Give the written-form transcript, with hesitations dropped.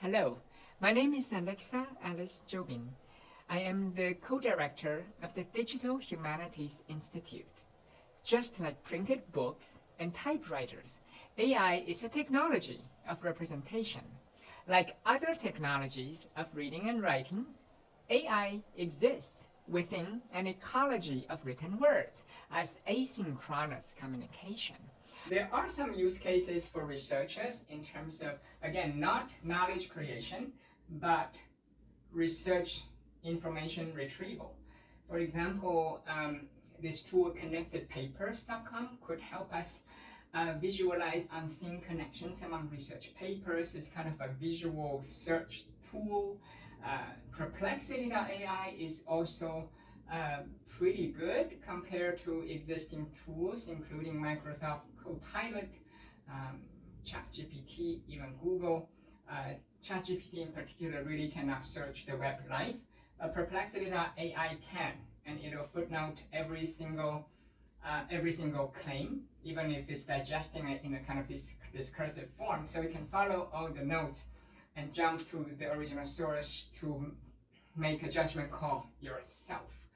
Hello, my name is Alice Joubin. I am the co-director of the Digital Humanities Institute. Just like printed books and typewriters, AI is a technology of representation. Like other technologies of reading and writing, AI exists within an ecology of written words as asynchronous communication. There are some use cases for researchers in terms of, again, not knowledge creation, but research information retrieval. For example, this tool ConnectedPapers.com could help us visualize unseen connections among research papers. It's kind of a visual search tool. Perplexity.AI is also pretty good compared to existing tools, including Microsoft Copilot, ChatGPT, even Google. ChatGPT in particular really cannot search the web live. Perplexity.AI can, and it'll footnote every single claim, even if it's digesting it in a kind of discursive form, so you can follow all the notes and jump to the original source to make a judgment call yourself.